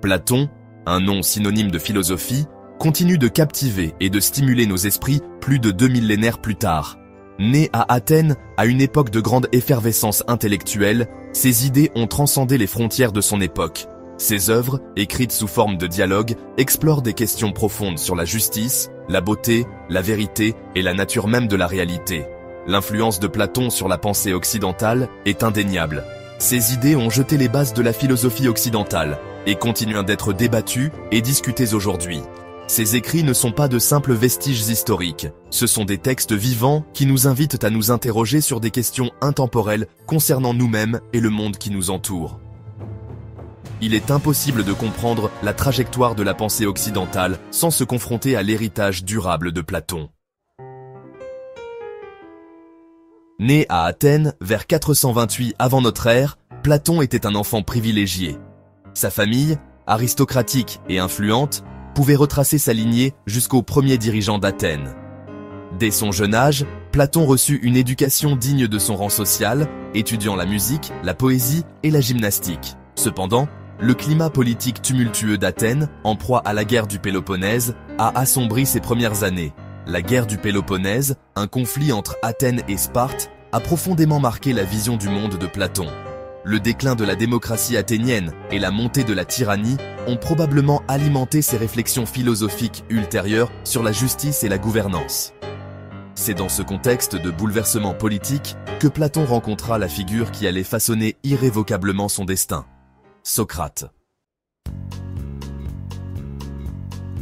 Platon, un nom synonyme de philosophie, continue de captiver et de stimuler nos esprits plus de 2 millénaires plus tard. Né à Athènes, à une époque de grande effervescence intellectuelle, ses idées ont transcendé les frontières de son époque. Ses œuvres, écrites sous forme de dialogue, explorent des questions profondes sur la justice, la beauté, la vérité et la nature même de la réalité. L'influence de Platon sur la pensée occidentale est indéniable. Ses idées ont jeté les bases de la philosophie occidentale et continuent d'être débattues et discutées aujourd'hui. Ces écrits ne sont pas de simples vestiges historiques, ce sont des textes vivants qui nous invitent à nous interroger sur des questions intemporelles concernant nous-mêmes et le monde qui nous entoure. Il est impossible de comprendre la trajectoire de la pensée occidentale sans se confronter à l'héritage durable de Platon. Né à Athènes vers 428 avant notre ère, Platon était un enfant privilégié. Sa famille, aristocratique et influente, pouvait retracer sa lignée jusqu'aux premiers dirigeants d'Athènes. Dès son jeune âge, Platon reçut une éducation digne de son rang social, étudiant la musique, la poésie et la gymnastique. Cependant, le climat politique tumultueux d'Athènes, en proie à la guerre du Péloponnèse, a assombri ses premières années. La guerre du Péloponnèse, un conflit entre Athènes et Sparte, a profondément marqué la vision du monde de Platon. Le déclin de la démocratie athénienne et la montée de la tyrannie ont probablement alimenté ses réflexions philosophiques ultérieures sur la justice et la gouvernance. C'est dans ce contexte de bouleversement politique que Platon rencontra la figure qui allait façonner irrévocablement son destin. Socrate.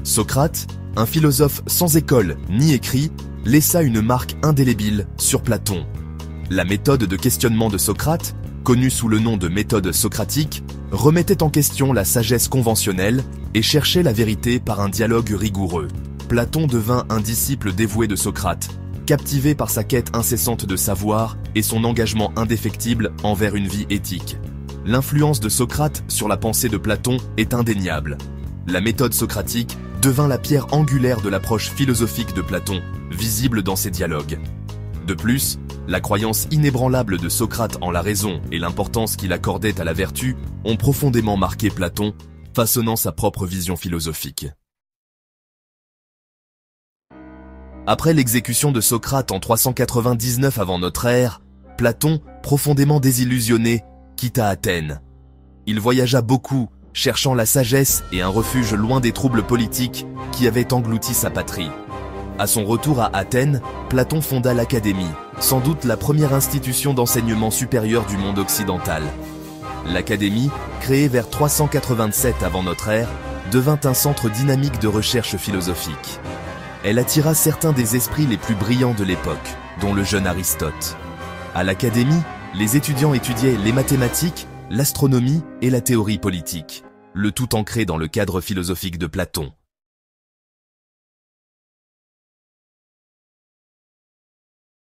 Socrate, un philosophe sans école ni écrit, laissa une marque indélébile sur Platon. La méthode de questionnement de Socrate, connue sous le nom de méthode socratique, remettait en question la sagesse conventionnelle et cherchait la vérité par un dialogue rigoureux. Platon devint un disciple dévoué de Socrate, captivé par sa quête incessante de savoir et son engagement indéfectible envers une vie éthique. L'influence de Socrate sur la pensée de Platon est indéniable. La méthode socratique devint la pierre angulaire de l'approche philosophique de Platon, visible dans ses dialogues. De plus, la croyance inébranlable de Socrate en la raison et l'importance qu'il accordait à la vertu ont profondément marqué Platon, façonnant sa propre vision philosophique. Après l'exécution de Socrate en 399 avant notre ère, Platon, profondément désillusionné, quitta Athènes. Il voyagea beaucoup, cherchant la sagesse et un refuge loin des troubles politiques qui avaient englouti sa patrie. À son retour à Athènes, Platon fonda l'Académie, sans doute la première institution d'enseignement supérieur du monde occidental. L'Académie, créée vers 387 avant notre ère, devint un centre dynamique de recherche philosophique. Elle attira certains des esprits les plus brillants de l'époque, dont le jeune Aristote. À l'Académie, les étudiants étudiaient les mathématiques, l'astronomie et la théorie politique, le tout ancré dans le cadre philosophique de Platon.